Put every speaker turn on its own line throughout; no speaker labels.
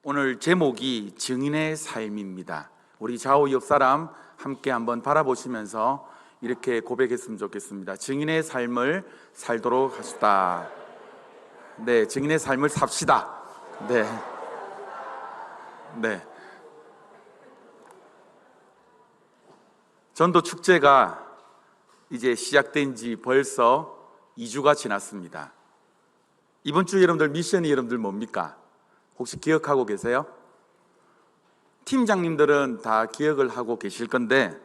오늘 제목이 증인의 삶입니다. 우리 좌우 옆 사람 함께 한번 바라보시면서 이렇게 고백했으면 좋겠습니다. 증인의 삶을 살도록 하시다. 네, 증인의 삶을 삽시다. 네. 전도 축제가 이제 시작된 지 벌써 2주가 지났습니다. 이번 주 여러분들 미션이 여러분들 뭡니까? 혹시 기억하고 계세요? 팀장님들은 다 기억을 하고 계실 건데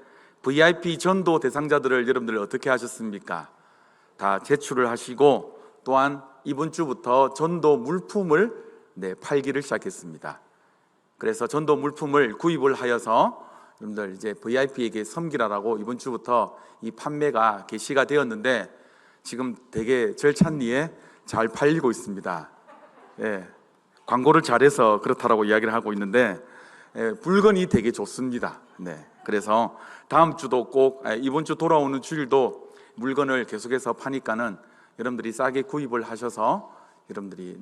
VIP 전도 대상자들을 여러분들 어떻게 하셨습니까? 다 제출을 하시고 또한 이번 주부터 전도 물품을 팔기를 시작했습니다. 그래서 전도 물품을 구입을 하여서 여러분들 이제 VIP에게 섬기라라고 이번 주부터 이 판매가 개시가 되었는데 지금 되게 절찬리에 잘 팔리고 있습니다. 광고를 잘해서 그렇다라고 이야기를 하고 있는데 물건이 되게 좋습니다. 그래서 다음 주도 꼭 이번 주 돌아오는 주일도 물건을 계속해서 파니까는 여러분들이 싸게 구입을 하셔서 여러분들이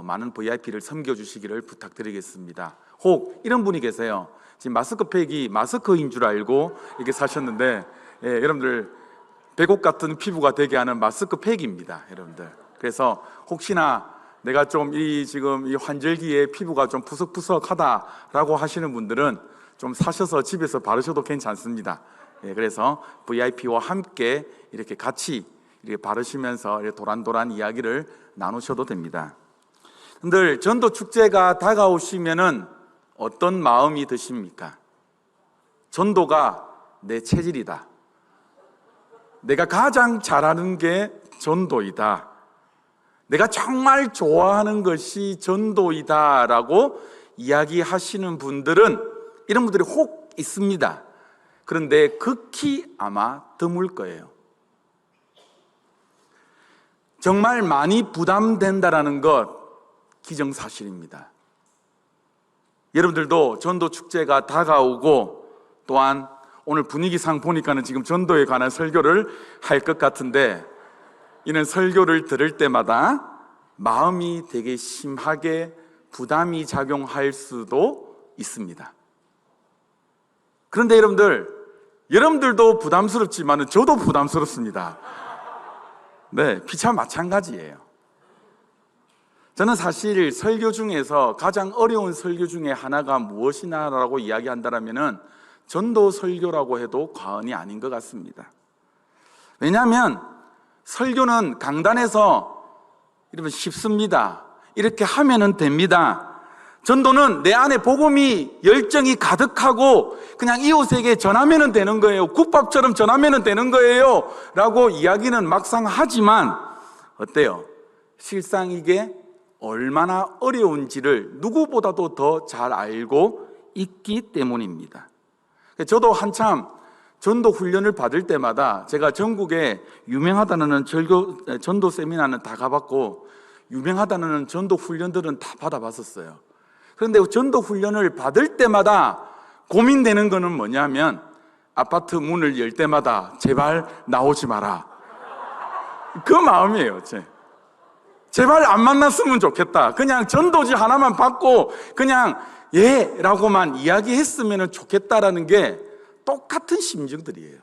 많은 VIP를 섬겨주시기를 부탁드리겠습니다. 혹 이런 분이 계세요. 지금 마스크팩이 마스크인 줄 알고 이렇게 사셨는데 여러분들 배곡 같은 피부가 되게 하는 마스크팩입니다, 여러분들. 그래서 혹시나 내가 좀 지금 이 환절기에 피부가 좀 푸석푸석하다라고 하시는 분들은 좀 사셔서 집에서 바르셔도 괜찮습니다. 그래서 VIP와 함께 이렇게 같이 이렇게 바르시면서 이렇게 도란도란 이야기를 나누셔도 됩니다. 여러분들 전도 축제가 다가오시면은 어떤 마음이 드십니까? 전도가 내 체질이다. 내가 가장 잘하는 게 전도이다. 내가 정말 좋아하는 것이 전도이다 라고 이야기하시는 분들은 이런 분들이 혹 있습니다. 그런데 극히 아마 드물 거예요. 정말 많이 부담된다라는 것 기정사실입니다. 여러분들도 전도 축제가 다가오고 또한 오늘 분위기상 보니까는 지금 전도에 관한 설교를 할 것 같은데 이는 설교를 들을 때마다 마음이 되게 심하게 부담이 작용할 수도 있습니다. 그런데 여러분들도 부담스럽지만 저도 부담스럽습니다. 피차 마찬가지예요. 저는 사실 설교 중에서 가장 어려운 설교 중에 하나가 무엇이냐라고 이야기한다면 전도 설교라고 해도 과언이 아닌 것 같습니다. 왜냐하면 설교는 강단에서 이러면 쉽습니다. 이렇게 하면은 됩니다. 전도는 내 안에 복음이 열정이 가득하고 그냥 이웃에게 전하면 되는 거예요. 국밥처럼 전하면 되는 거예요 라고 이야기는 막상 하지만 어때요? 실상 이게 얼마나 어려운지를 누구보다도 더 잘 알고 있기 때문입니다. 저도 한참 전도 훈련을 받을 때마다 제가 전국에 유명하다는 전도 세미나는 다 가봤고 유명하다는 전도 훈련들은 다 받아봤었어요. 그런데 전도 훈련을 받을 때마다 고민되는 거는 뭐냐면 아파트 문을 열 때마다 제발 나오지 마라. 그 마음이에요. 제발 안 만났으면 좋겠다. 그냥 전도지 하나만 받고 그냥 라고만 이야기했으면 좋겠다라는 게 똑같은 심정들이에요.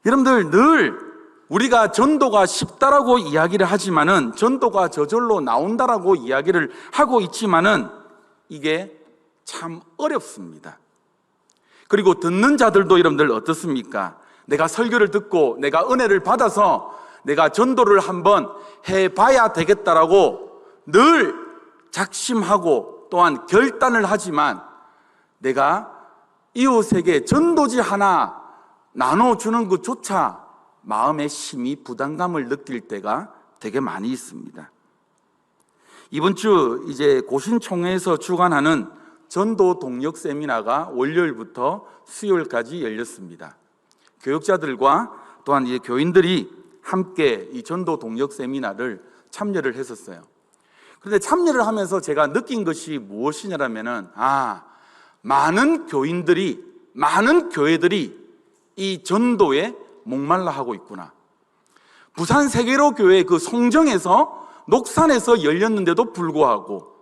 여러분들 늘 우리가 전도가 쉽다라고 이야기를 하지만은 전도가 저절로 나온다라고 이야기를 하고 있지만은 이게 참 어렵습니다. 그리고 듣는 자들도 여러분들 어떻습니까? 내가 설교를 듣고 내가 은혜를 받아서 내가 전도를 한번 해봐야 되겠다라고 늘 작심하고 또한 결단을 하지만 내가 이웃에게 전도지 하나 나눠주는 것조차 마음에 심히 부담감을 느낄 때가 되게 많이 있습니다. 이번 주 이제 고신총회에서 주관하는 전도 동력 세미나가 월요일부터 수요일까지 열렸습니다. 교육자들과 또한 이제 교인들이 함께 이 전도 동력 세미나를 참여를 했었어요. 그런데 참여를 하면서 제가 느낀 것이 무엇이냐면은 많은 교인들이, 많은 교회들이 이 전도에 목말라 하고 있구나. 부산 세계로 교회 그 송정에서 녹산에서 열렸는데도 불구하고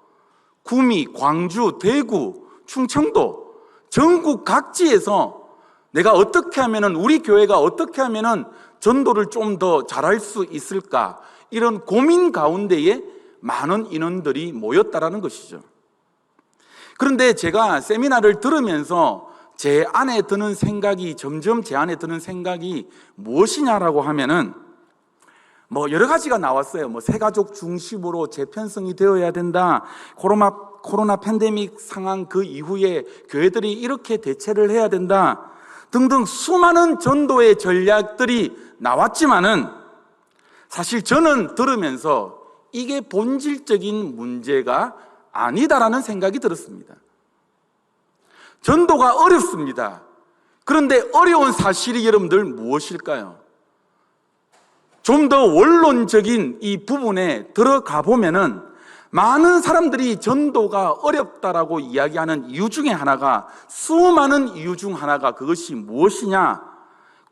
구미, 광주, 대구, 충청도 전국 각지에서 내가 어떻게 하면은, 우리 교회가 어떻게 하면은 전도를 좀 더 잘할 수 있을까, 이런 고민 가운데에 많은 인원들이 모였다라는 것이죠. 그런데 제가 세미나를 들으면서 제 안에 드는 생각이, 점점 제 안에 드는 생각이 무엇이냐라고 하면은 여러 가지가 나왔어요. 새가족 중심으로 재편성이 되어야 된다. 코로나 팬데믹 상황 그 이후에 교회들이 이렇게 대처를 해야 된다. 등등 수많은 전도의 전략들이 나왔지만은 사실 저는 들으면서 이게 본질적인 문제가 아니다라는 생각이 들었습니다. 전도가 어렵습니다. 그런데 어려운 사실이 여러분들 무엇일까요? 좀 더 원론적인 이 부분에 들어가 보면은 많은 사람들이 전도가 어렵다라고 이야기하는 이유 중에 하나가, 수많은 이유 중 하나가 그것이 무엇이냐,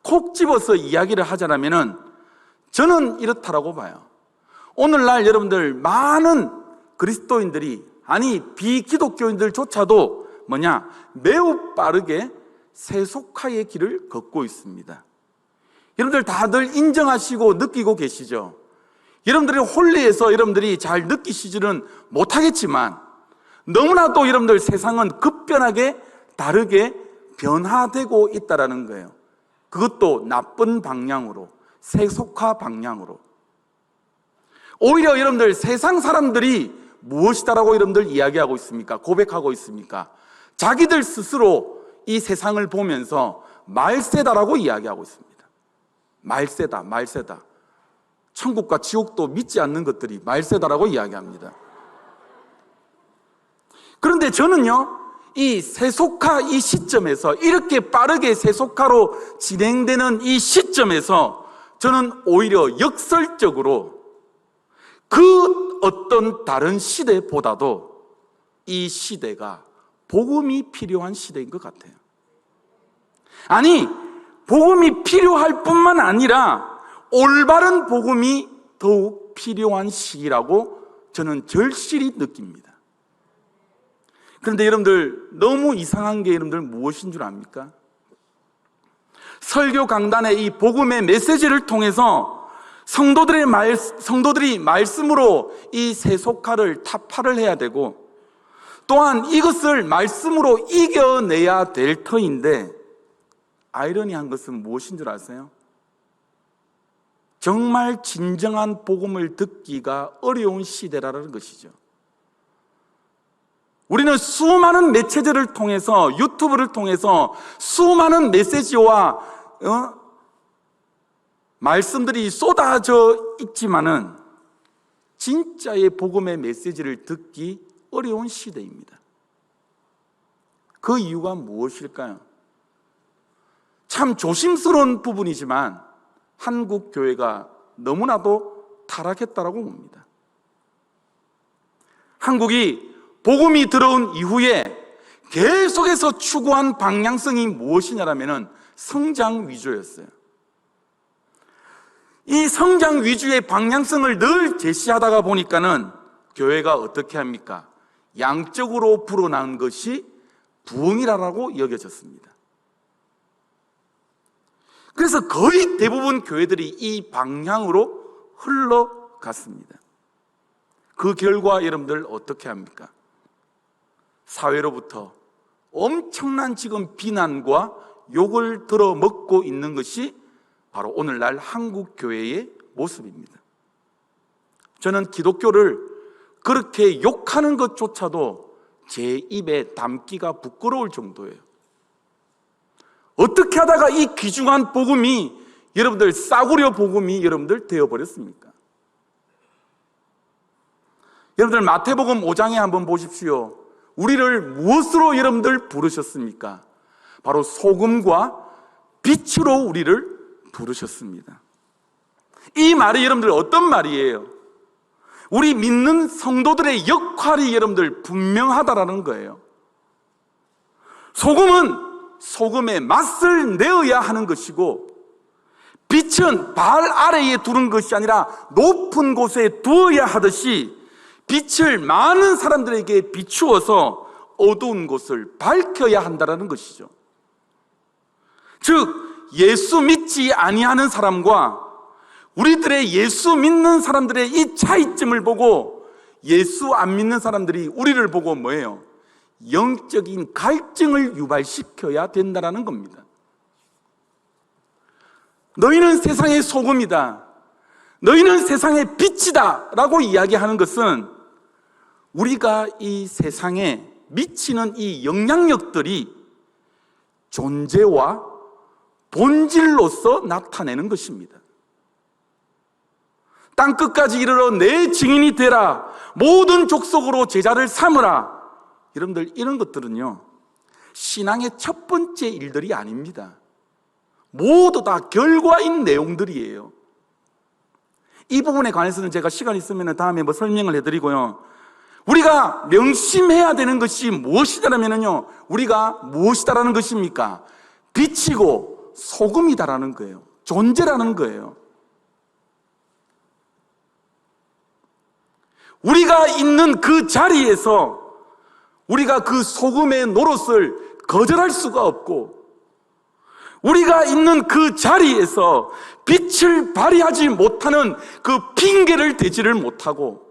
콕 집어서 이야기를 하자면은 저는 이렇다라고 봐요. 오늘날 여러분들 많은 그리스도인들이, 아니 비기독교인들조차도 매우 빠르게 세속화의 길을 걷고 있습니다. 여러분들 다들 인정하시고 느끼고 계시죠? 여러분들이 홀리에서 여러분들이 잘 느끼시지는 못하겠지만 너무나도 여러분들 세상은 급변하게 다르게 변화되고 있다는 거예요. 그것도 나쁜 방향으로, 세속화 방향으로. 오히려 여러분들 세상 사람들이 무엇이다라고 여러분들 이야기하고 있습니까? 고백하고 있습니까? 자기들 스스로 이 세상을 보면서 말세다라고 이야기하고 있습니다. 말세다, 말세다. 천국과 지옥도 믿지 않는 것들이 말세다라고 이야기합니다. 그런데 저는요, 이 세속화 이 시점에서, 이렇게 빠르게 세속화로 진행되는 이 시점에서 저는 오히려 역설적으로 그 어떤 다른 시대보다도 이 시대가 복음이 필요한 시대인 것 같아요. 아니, 복음이 필요할 뿐만 아니라 올바른 복음이 더욱 필요한 시기라고 저는 절실히 느낍니다. 그런데 여러분들, 너무 이상한 게 여러분들 무엇인 줄 압니까? 설교 강단의 이 복음의 메시지를 통해서 성도들이 말씀으로 이 세속화를 타파를 해야 되고, 또한 이것을 말씀으로 이겨내야 될 터인데, 아이러니한 것은 무엇인 줄 아세요? 정말 진정한 복음을 듣기가 어려운 시대라는 것이죠. 우리는 수많은 매체들을 통해서, 유튜브를 통해서 수많은 메시지와 말씀들이 쏟아져 있지만은 진짜의 복음의 메시지를 듣기 어려운 시대입니다. 그 이유가 무엇일까요? 참 조심스러운 부분이지만 한국 교회가 너무나도 타락했다라고 봅니다. 한국이 복음이 들어온 이후에 계속해서 추구한 방향성이 무엇이냐라면은 성장 위주였어요. 이 성장 위주의 방향성을 늘 제시하다가 보니까는 교회가 어떻게 합니까? 양적으로 불어난 것이 부흥이라고 여겨졌습니다. 그래서 거의 대부분 교회들이 이 방향으로 흘러갔습니다. 그 결과 여러분들 어떻게 합니까? 사회로부터 엄청난 지금 비난과 욕을 들어먹고 있는 것이 바로 오늘날 한국 교회의 모습입니다. 저는 기독교를 그렇게 욕하는 것조차도 제 입에 담기가 부끄러울 정도예요. 어떻게 하다가 이 귀중한 복음이, 여러분들 싸구려 복음이 여러분들 되어버렸습니까? 여러분들 마태복음 5장에 한번 보십시오. 우리를 무엇으로 여러분들 부르셨습니까? 바로 소금과 빛으로 우리를 부르셨습니다. 이 말이 여러분들 어떤 말이에요? 우리 믿는 성도들의 역할이 여러분들 분명하다라는 거예요. 소금은 소금의 맛을 내어야 하는 것이고, 빛은 발 아래에 두는 것이 아니라 높은 곳에 두어야 하듯이 빛을 많은 사람들에게 비추어서 어두운 곳을 밝혀야 한다는 것이죠. 즉 예수 믿지 아니하는 사람과 우리들의 예수 믿는 사람들의 이 차이점을 보고 예수 안 믿는 사람들이 우리를 보고 뭐예요? 영적인 갈증을 유발시켜야 된다는 겁니다. 너희는 세상의 소금이다, 너희는 세상의 빛이다 라고 이야기하는 것은 우리가 이 세상에 미치는 이 영향력들이 존재와 본질로서 나타내는 것입니다. 땅끝까지 이르러 내 증인이 되라, 모든 족속으로 제자를 삼으라. 여러분들, 이런 것들은요 신앙의 첫 번째 일들이 아닙니다. 모두 다 결과인 내용들이에요. 이 부분에 관해서는 제가 시간 있으면 다음에 설명을 해드리고요. 우리가 명심해야 되는 것이 무엇이다라면요, 우리가 무엇이다라는 것입니까? 빛이고 소금이다라는 거예요. 존재라는 거예요. 우리가 있는 그 자리에서 우리가 그 소금의 노릇을 거절할 수가 없고, 우리가 있는 그 자리에서 빛을 발휘하지 못하는 그 핑계를 대지를 못하고,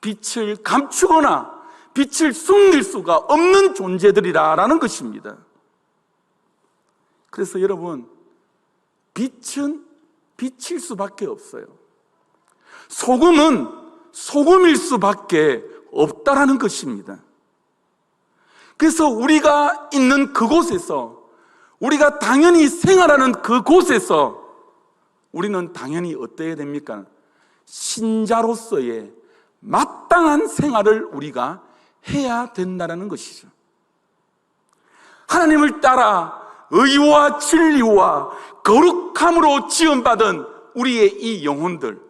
빛을 감추거나 빛을 숨길 수가 없는 존재들이라는 것입니다. 그래서 여러분, 빛은 빛일 수밖에 없어요. 소금은 소금일 수밖에 없다라는 것입니다. 그래서 우리가 있는 그곳에서, 우리가 당연히 생활하는 그곳에서 우리는 당연히 어때야 됩니까? 신자로서의 마땅한 생활을 우리가 해야 된다는 것이죠. 하나님을 따라 의와 진리와 거룩함으로 지원받은 우리의 이 영혼들,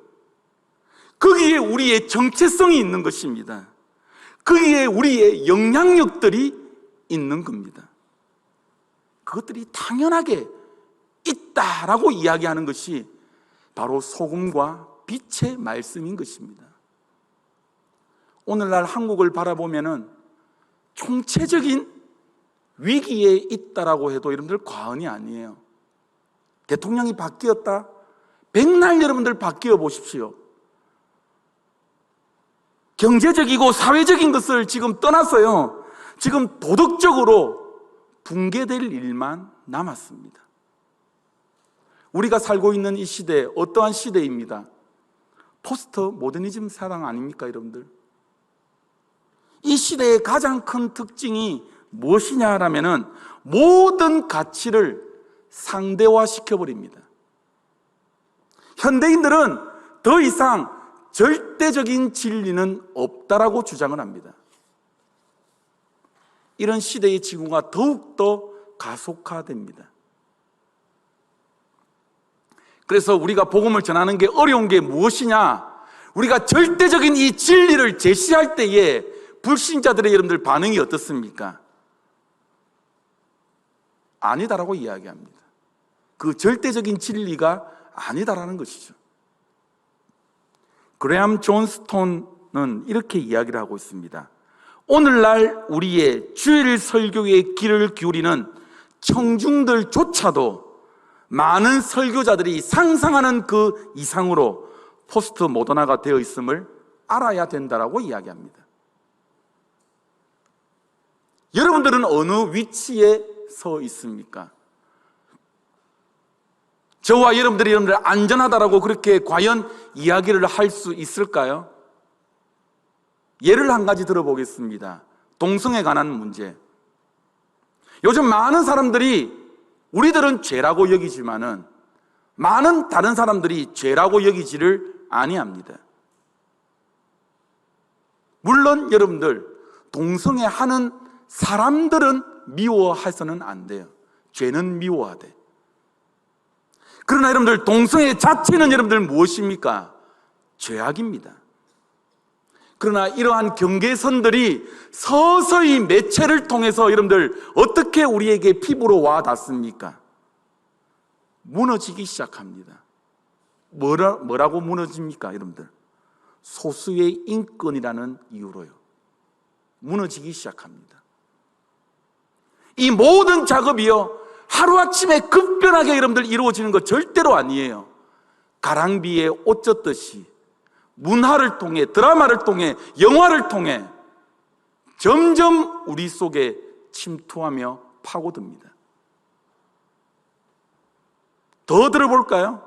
거기에 우리의 정체성이 있는 것입니다. 거기에 우리의 영향력들이 있는 겁니다. 그것들이 당연하게 있다라고 이야기하는 것이 바로 소금과 빛의 말씀인 것입니다. 오늘날 한국을 바라보면은 총체적인 위기에 있다라고 해도 여러분들 과언이 아니에요. 대통령이 바뀌었다? 백날 여러분들 바뀌어 보십시오. 경제적이고 사회적인 것을 지금 떠나서요, 지금 도덕적으로 붕괴될 일만 남았습니다. 우리가 살고 있는 이 시대, 어떠한 시대입니다. 포스트 모더니즘 사상 아닙니까, 여러분들? 이 시대의 가장 큰 특징이 무엇이냐라면은 모든 가치를 상대화 시켜버립니다. 현대인들은 더 이상 절대적인 진리는 없다라고 주장을 합니다. 이런 시대의 징후가 더욱더 가속화됩니다. 그래서 우리가 복음을 전하는 게 어려운 게 무엇이냐? 우리가 절대적인 이 진리를 제시할 때에 불신자들의 여러분들 반응이 어떻습니까? 아니다라고 이야기합니다. 그 절대적인 진리가 아니다라는 것이죠. 그레암 존스톤은 이렇게 이야기를 하고 있습니다. 오늘날 우리의 주일 설교의 귀를 기울이는 청중들조차도 많은 설교자들이 상상하는 그 이상으로 포스트 모더나가 되어 있음을 알아야 된다라고 이야기합니다. 여러분들은 어느 위치에 서 있습니까? 저와 여러분들이 안전하다라고 그렇게 과연 이야기를 할 수 있을까요? 예를 한 가지 들어보겠습니다. 동성애에 관한 문제. 요즘 많은 사람들이 우리들은 죄라고 여기지만은 많은 다른 사람들이 죄라고 여기지를 아니합니다. 물론 여러분들, 동성애 하는 사람들은 미워해서는 안 돼요. 죄는 미워하되. 그러나 여러분들, 동성애 자체는 여러분들 무엇입니까? 죄악입니다. 그러나 이러한 경계선들이 서서히 매체를 통해서 여러분들 어떻게 우리에게 피부로 와 닿습니까? 무너지기 시작합니다. 뭐라고 무너집니까, 여러분들? 소수의 인권이라는 이유로요. 무너지기 시작합니다. 이 모든 작업이요, 하루아침에 급변하게 여러분들 이루어지는 것 절대로 아니에요. 가랑비에 옷 젖듯이 문화를 통해, 드라마를 통해, 영화를 통해 점점 우리 속에 침투하며 파고듭니다. 더 들어볼까요?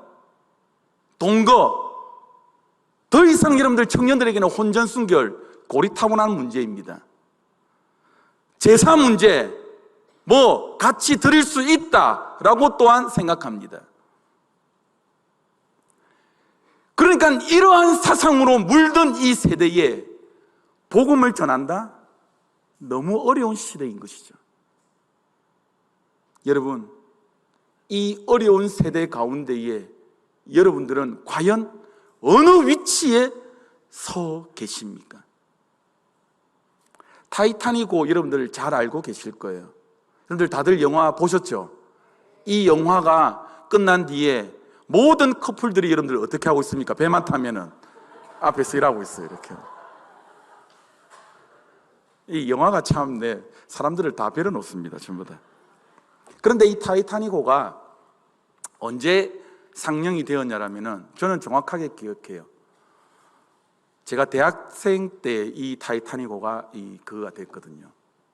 동거. 더 이상 여러분들 청년들에게는 혼전순결, 고리타분한 문제입니다. 제사 문제, 같이 드릴 수 있다라고 또한 생각합니다. 그러니까 이러한 사상으로 물든 이 세대에 복음을 전한다? 너무 어려운 시대인 것이죠. 여러분, 이 어려운 세대 가운데에 여러분들은 과연 어느 위치에 서 계십니까? 타이타닉호 여러분들 잘 알고 계실 거예요. 여러분들 다들 영화 보셨죠? 이 영화가 끝난 뒤에 모든 커플들이 여러분들 어떻게 하고 있습니까? 배만 타면은 앞에서 일하고 있어요. 이렇게. 이 영화가 참 사람들을 다 배려놓습니다. 전부 다. 그런데 이 타이타닉호가 언제 상영이 되었냐라면은 저는 정확하게 기억해요. 제가 대학생 때 이 타이타닉호가 그거가 됐거든요.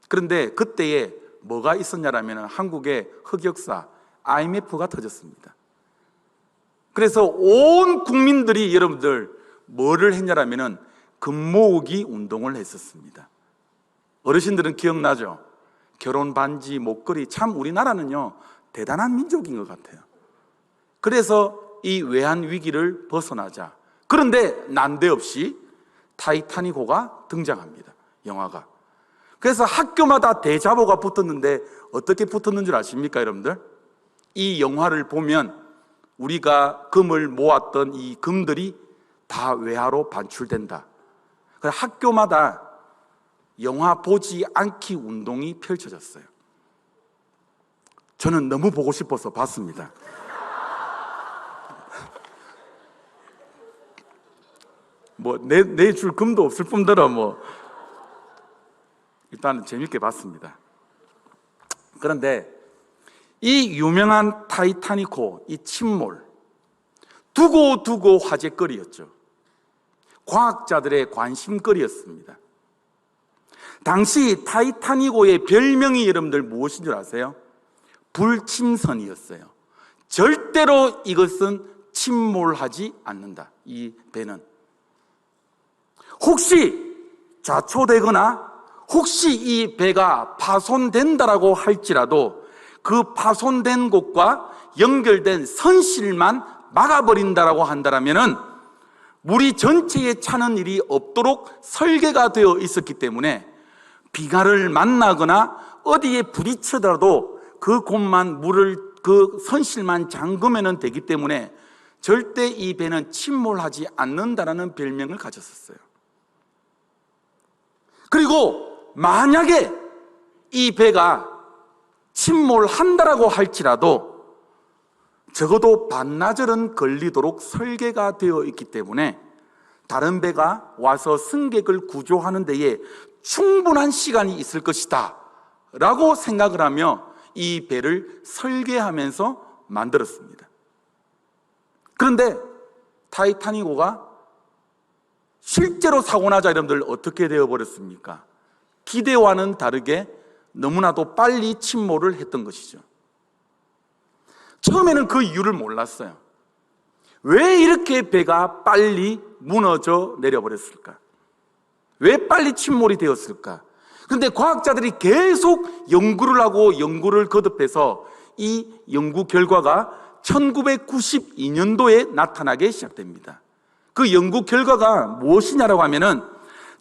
그런데 그때에 뭐가 있었냐라면은 한국의 흑역사 IMF가 터졌습니다. 그래서 온 국민들이 여러분들 뭐를 했냐라면은 금 모으기 운동을 했었습니다. 어르신들은 기억나죠? 결혼 반지, 목걸이. 참 우리나라는요 대단한 민족인 것 같아요. 그래서 이 외환 위기를 벗어나자. 그런데 난데없이 타이타닉호가 등장합니다. 영화가. 그래서 학교마다 대자보가 붙었는데 어떻게 붙었는 줄 아십니까, 여러분들? 이 영화를 보면 우리가 금을 모았던 이 금들이 다 외화로 반출된다. 그래서 학교마다 영화 보지 않기 운동이 펼쳐졌어요. 저는 너무 보고 싶어서 봤습니다. 내줄 금도 없을 뿐더러 일단 재밌게 봤습니다. 그런데 이 유명한 타이타닉호, 이 침몰, 두고 화제거리였죠. 과학자들의 관심거리였습니다. 당시 타이타닉호의 별명이 여러분들 무엇인 줄 아세요? 불침선이었어요. 절대로 이것은 침몰하지 않는다. 이 배는 혹시 좌초되거나 혹시 이 배가 파손된다라고 할지라도 그 파손된 곳과 연결된 선실만 막아버린다라고 한다라면은 물이 전체에 차는 일이 없도록 설계가 되어 있었기 때문에 비가를 만나거나 어디에 부딪히더라도 그 곳만 그 선실만 잠그면 되기 때문에 절대 이 배는 침몰하지 않는다라는 별명을 가졌었어요. 그리고 만약에 이 배가 침몰한다라고 할지라도 적어도 반나절은 걸리도록 설계가 되어 있기 때문에 다른 배가 와서 승객을 구조하는 데에 충분한 시간이 있을 것이다 라고 생각을 하며 이 배를 설계하면서 만들었습니다. 그런데 타이타닉호가 실제로 사고 나자 여러분들 어떻게 되어버렸습니까? 기대와는 다르게 너무나도 빨리 침몰을 했던 것이죠. 처음에는 그 이유를 몰랐어요. 왜 이렇게 배가 빨리 무너져 내려버렸을까? 왜 빨리 침몰이 되었을까? 그런데 과학자들이 계속 연구를 하고 연구를 거듭해서 이 연구 결과가 1992년도에 나타나게 시작됩니다. 그 연구 결과가 무엇이냐라고 하면은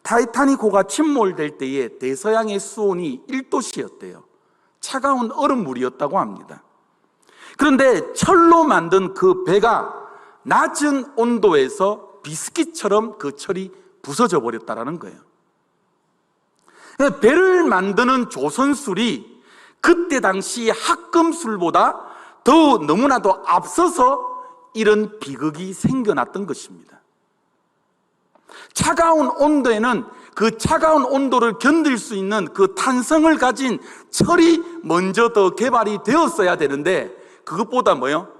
타이타닉호가 침몰될 때에 대서양의 수온이 1도씨였대요. 차가운 얼음물이었다고 합니다. 그런데 철로 만든 그 배가 낮은 온도에서 비스킷처럼 그 철이 부서져 버렸다는 거예요. 배를 만드는 조선술이 그때 당시 합금술보다 더 너무나도 앞서서 이런 비극이 생겨났던 것입니다. 차가운 온도에는 그 차가운 온도를 견딜 수 있는 그 탄성을 가진 철이 먼저 더 개발이 되었어야 되는데, 그것보다 뭐요?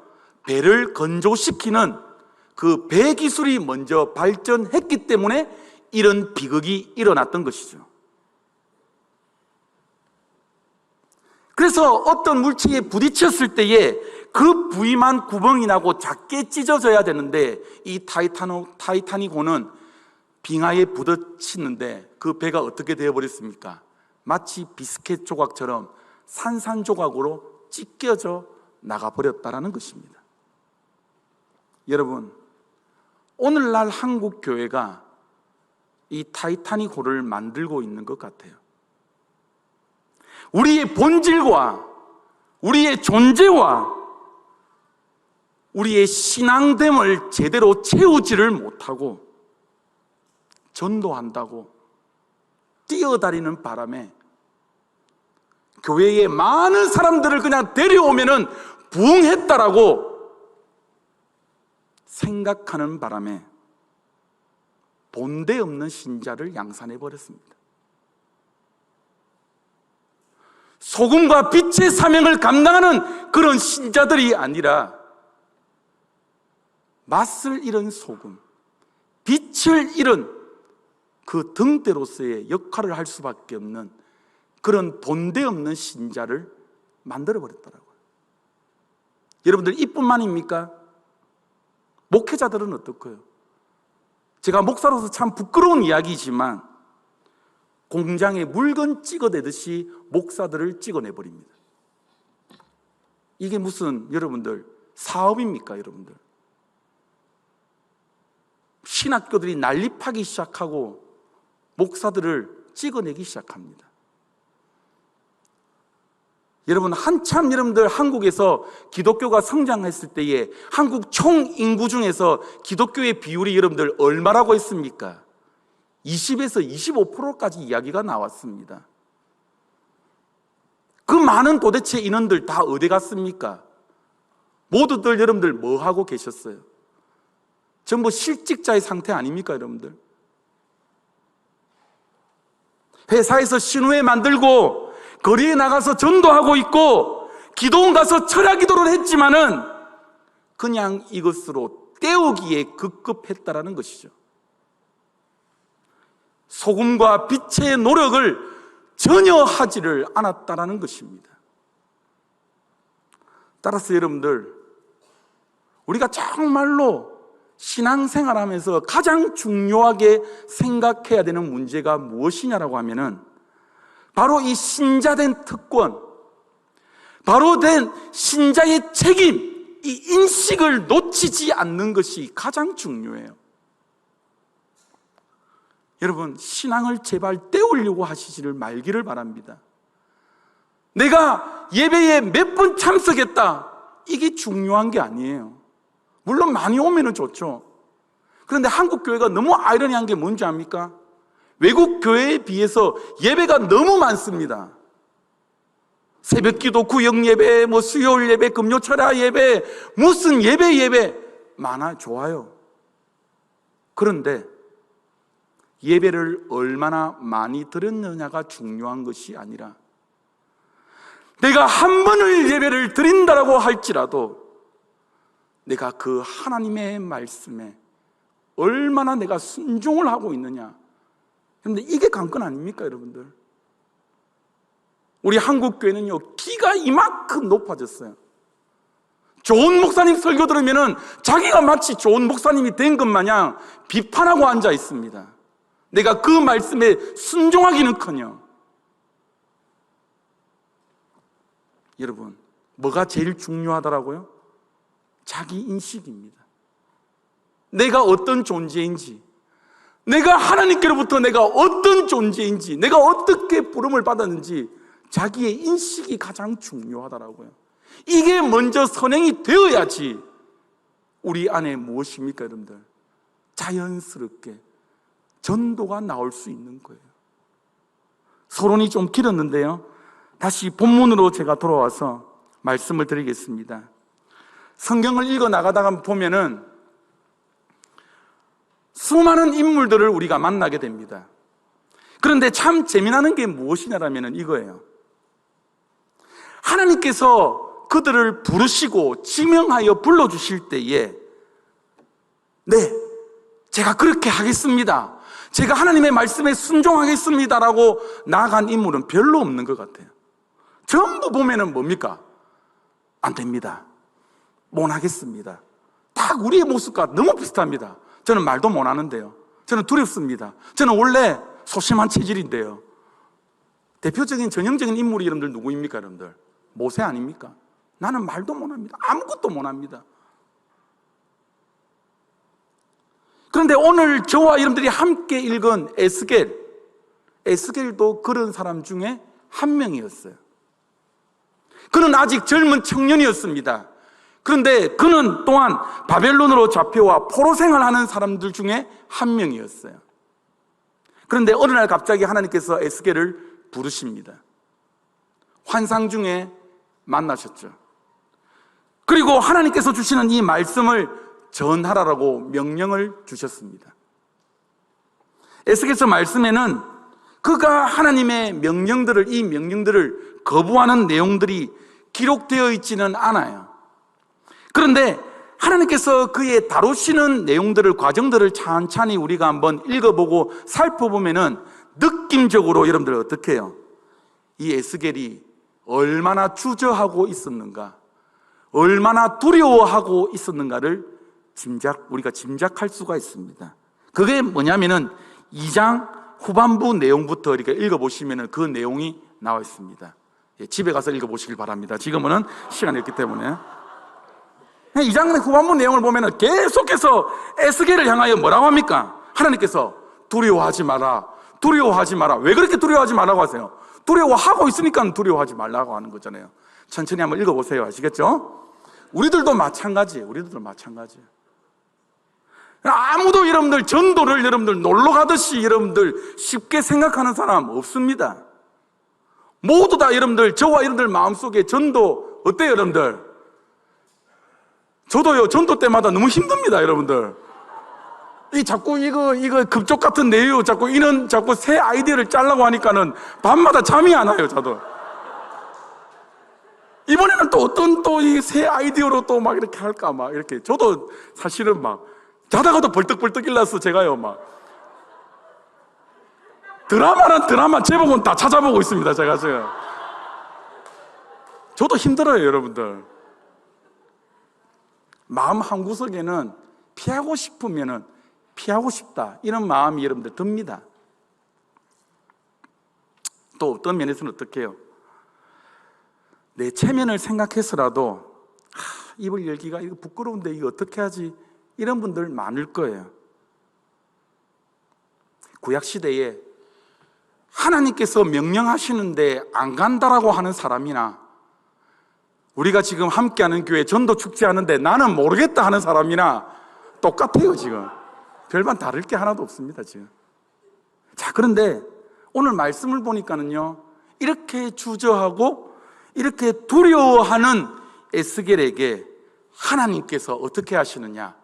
배를 건조시키는 그 배 기술이 먼저 발전했기 때문에 이런 비극이 일어났던 것이죠. 그래서 어떤 물체에 부딪혔을 때에 그 부위만 구멍이 나고 작게 찢어져야 되는데, 이 타이타닉호는 빙하에 부딪히는데 그 배가 어떻게 되어버렸습니까? 마치 비스켓 조각처럼 산산조각으로 찢겨져 나가버렸다는 것입니다. 여러분, 오늘날 한국 교회가 이 타이타닉호를 만들고 있는 것 같아요. 우리의 본질과 우리의 존재와 우리의 신앙됨을 제대로 채우지를 못하고 전도한다고 뛰어다니는 바람에 교회에 많은 사람들을 그냥 데려오면은 부흥했다라고 생각하는 바람에 본데 없는 신자를 양산해 버렸습니다. 소금과 빛의 사명을 감당하는 그런 신자들이 아니라 맛을 잃은 소금, 빛을 잃은 그 등대로서의 역할을 할 수밖에 없는 그런 본데 없는 신자를 만들어 버렸더라고요. 여러분들 이뿐만입니까? 목회자들은 어떨까요? 제가 목사로서 참 부끄러운 이야기지만 공장에 물건 찍어내듯이 목사들을 찍어내버립니다. 이게 무슨 여러분들 사업입니까? 여러분들 신학교들이 난립하기 시작하고 목사들을 찍어내기 시작합니다. 여러분, 한참 여러분들 한국에서 기독교가 성장했을 때에 한국 총 인구 중에서 기독교의 비율이 여러분들 얼마라고 했습니까? 20에서 25%까지 이야기가 나왔습니다. 그 많은 도대체 인원들 다 어디 갔습니까? 모두들 여러분들 뭐 하고 계셨어요? 전부 실직자의 상태 아닙니까, 여러분들? 회사에서 신우회 만들고 거리에 나가서 전도하고 있고 기도원 가서 철야 기도를 했지만은 그냥 이것으로 때우기에 급급했다라는 것이죠. 소금과 빛의 노력을 전혀 하지를 않았다라는 것입니다. 따라서 여러분들, 우리가 정말로 신앙생활하면서 가장 중요하게 생각해야 되는 문제가 무엇이냐라고 하면은 바로 이 신자된 특권, 바로 된 신자의 책임, 이 인식을 놓치지 않는 것이 가장 중요해요. 여러분, 신앙을 제발 때우려고 하시지를 말기를 바랍니다. 내가 예배에 몇 번 참석했다, 이게 중요한 게 아니에요. 물론 많이 오면 좋죠. 그런데 한국 교회가 너무 아이러니한 게 뭔지 압니까? 외국 교회에 비해서 예배가 너무 많습니다. 새벽기도, 구역예배, 수요일 예배, 금요 철야 예배, 무슨 예배 많아, 좋아요. 그런데 예배를 얼마나 많이 드렸느냐가 중요한 것이 아니라, 내가 한 번을 예배를 드린다라고 할지라도 내가 그 하나님의 말씀에 얼마나 내가 순종을 하고 있느냐. 그런데 이게 관건 아닙니까, 여러분들? 우리 한국 교회는요, 기가 이만큼 높아졌어요. 좋은 목사님 설교 들으면은 자기가 마치 좋은 목사님이 된 것 마냥 비판하고 앉아 있습니다. 내가 그 말씀에 순종하기는커녕. 여러분, 뭐가 제일 중요하더라고요? 자기 인식입니다. 내가 어떤 존재인지, 내가 하나님께로부터 내가 어떤 존재인지, 내가 어떻게 부름을 받았는지 자기의 인식이 가장 중요하더라고요. 이게 먼저 선행이 되어야지 우리 안에 무엇입니까, 여러분들? 자연스럽게 전도가 나올 수 있는 거예요. 서론이 좀 길었는데요, 다시 본문으로 제가 돌아와서 말씀을 드리겠습니다. 성경을 읽어 나가다가 보면은 수많은 인물들을 우리가 만나게 됩니다. 그런데 참 재미나는 게 무엇이냐라면 이거예요. 하나님께서 그들을 부르시고 지명하여 불러주실 때에 네, 제가 그렇게 하겠습니다, 제가 하나님의 말씀에 순종하겠습니다라고 나아간 인물은 별로 없는 것 같아요. 전부 보면은 뭡니까? 안 됩니다, 못 하겠습니다. 딱 우리의 모습과 너무 비슷합니다. 저는 말도 못 하는데요, 저는 두렵습니다, 저는 원래 소심한 체질인데요. 대표적인 전형적인 인물이 여러분들 누구입니까? 여러분들 모세 아닙니까? 나는 말도 못 합니다, 아무것도 못 합니다. 그런데 오늘 저와 여러분들이 함께 읽은 에스겔도 그런 사람 중에 한 명이었어요. 그는 아직 젊은 청년이었습니다. 그런데 그는 또한 바벨론으로 잡혀와 포로 생활하는 사람들 중에 한 명이었어요. 그런데 어느 날 갑자기 하나님께서 에스겔을 부르십니다. 환상 중에 만나셨죠. 그리고 하나님께서 주시는 이 말씀을 전하라고 명령을 주셨습니다. 에스겔서 말씀에는 그가 하나님의 이 명령들을 거부하는 내용들이 기록되어 있지는 않아요. 그런데 하나님께서 그의 다루시는 내용들을, 과정들을 찬찬히 우리가 한번 읽어보고 살펴보면은 느낌적으로 여러분들 어떻게 해요? 이 에스겔이 얼마나 주저하고 있었는가, 얼마나 두려워하고 있었는가를 우리가 짐작할 수가 있습니다. 그게 뭐냐면은 2장 후반부 내용부터 이렇게 읽어보시면은 그 내용이 나와 있습니다. 집에 가서 읽어보시길 바랍니다. 지금은 시간이 없기 때문에. 2장 후반부 내용을 보면은 계속해서 에스겔을 향하여 뭐라고 합니까? 하나님께서 두려워하지 마라, 두려워하지 마라. 왜 그렇게 두려워하지 말라고 하세요? 두려워하고 있으니까 두려워하지 말라고 하는 거잖아요. 천천히 한번 읽어보세요. 아시겠죠? 우리들도 마찬가지예요. 아무도 여러분들 전도를 여러분들 놀러 가듯이 여러분들 쉽게 생각하는 사람 없습니다. 모두 다 여러분들, 저와 여러분들 마음속에 전도 어때요, 여러분들? 저도요, 전도 때마다 너무 힘듭니다, 여러분들. 자꾸 이거 급족 같은 내용, 자꾸 새 아이디어를 짜려고 하니까는 밤마다 잠이 안 와요, 저도. 이번에는 또 어떤 이 새 아이디어로 또 막 이렇게 할까, 막 이렇게. 저도 사실은 막 자다가도 벌떡벌떡 일어나서 제가요, 막 드라마 제목은 다 찾아보고 있습니다, 제가 지금. 저도 힘들어요, 여러분들. 마음 한구석에는 피하고 싶으면은 피하고 싶다, 이런 마음이 여러분들 듭니다. 또 어떤 면에서는 어떻게 해요? 내 체면을 생각해서라도 입을 열기가 이거 부끄러운데 이거 어떻게 하지? 이런 분들 많을 거예요. 구약시대에 하나님께서 명령하시는데 안 간다라고 하는 사람이나, 우리가 지금 함께하는 교회 전도 축제 하는데 나는 모르겠다 하는 사람이나 똑같아요. 지금 별반 다를 게 하나도 없습니다, 지금. 자, 그런데 오늘 말씀을 보니까는요, 이렇게 주저하고 이렇게 두려워하는 에스겔에게 하나님께서 어떻게 하시느냐?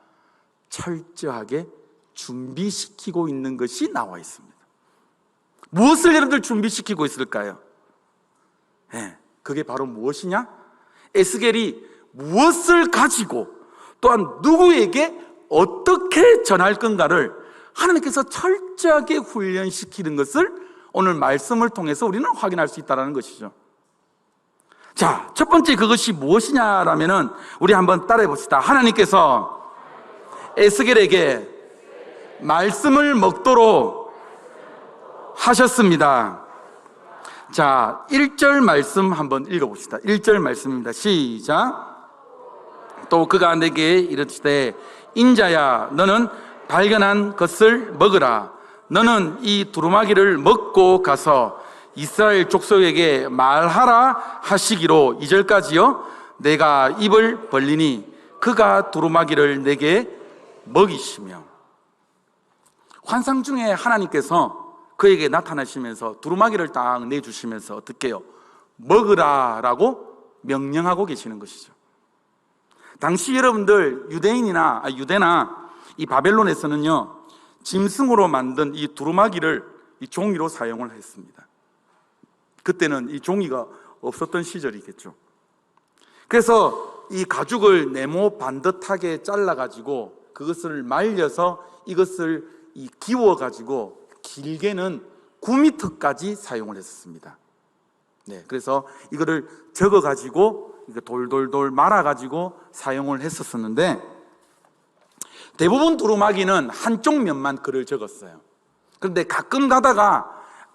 철저하게 준비시키고 있는 것이 나와 있습니다. 무엇을 여러분들 준비시키고 있을까요? 그게 바로 무엇이냐? 에스겔이 무엇을 가지고 또한 누구에게 어떻게 전할 건가를 하나님께서 철저하게 훈련시키는 것을 오늘 말씀을 통해서 우리는 확인할 수 있다는 것이죠. 자, 첫 번째 그것이 무엇이냐라면은 우리 한번 따라해 봅시다. 하나님께서 에스겔에게 말씀을 먹도록 하셨습니다. 자, 1절 말씀 한번 읽어봅시다. 1절 말씀입니다. 시작. 또 그가 내게 이르시되 인자야, 너는 발견한 것을 먹으라. 너는 이 두루마기를 먹고 가서 이스라엘 족속에게 말하라 하시기로. 2절까지요. 내가 입을 벌리니 그가 두루마기를 내게 먹이시며. 환상 중에 하나님께서 그에게 나타나시면서 두루마기를 딱 내주시면서 어떻게 해요? 먹으라라고 명령하고 계시는 것이죠. 당시 여러분들 유대나 이 바벨론에서는요, 짐승으로 만든 이 두루마기를 이 종이로 사용을 했습니다. 그때는 이 종이가 없었던 시절이겠죠. 그래서 이 가죽을 네모 반듯하게 잘라가지고 그것을 말려서 이것을 기워가지고 길게는 9m까지 사용을 했었습니다. 네, 그래서 이거를 적어가지고 돌돌돌 말아가지고 사용을 했었는데, 대부분 두루마기는 한쪽 면만 글을 적었어요. 그런데 가끔 가다가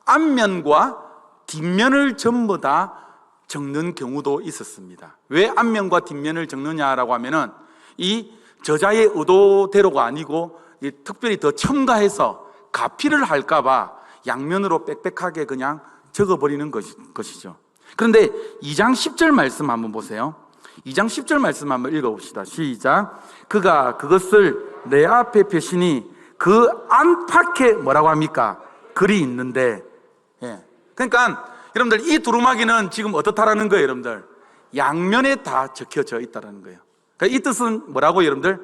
앞면과 뒷면을 전부 다 적는 경우도 있었습니다. 왜 앞면과 뒷면을 적느냐라고 하면은 이 저자의 의도대로가 아니고 특별히 더 첨가해서 가피를 할까봐 양면으로 빽빽하게 그냥 적어버리는 것이죠. 그런데 2장 10절 말씀 한번 보세요. 2장 10절 말씀 한번 읽어봅시다. 시작. 그가 그것을 내 앞에 펴시니 그 안팎에 뭐라고 합니까? 글이 있는데, 예. 그러니까 여러분들 이 두루마기는 지금 어떻다라는 거예요, 여러분들? 양면에 다 적혀져 있다라는 거예요. 그러니까 이 뜻은 뭐라고, 여러분들?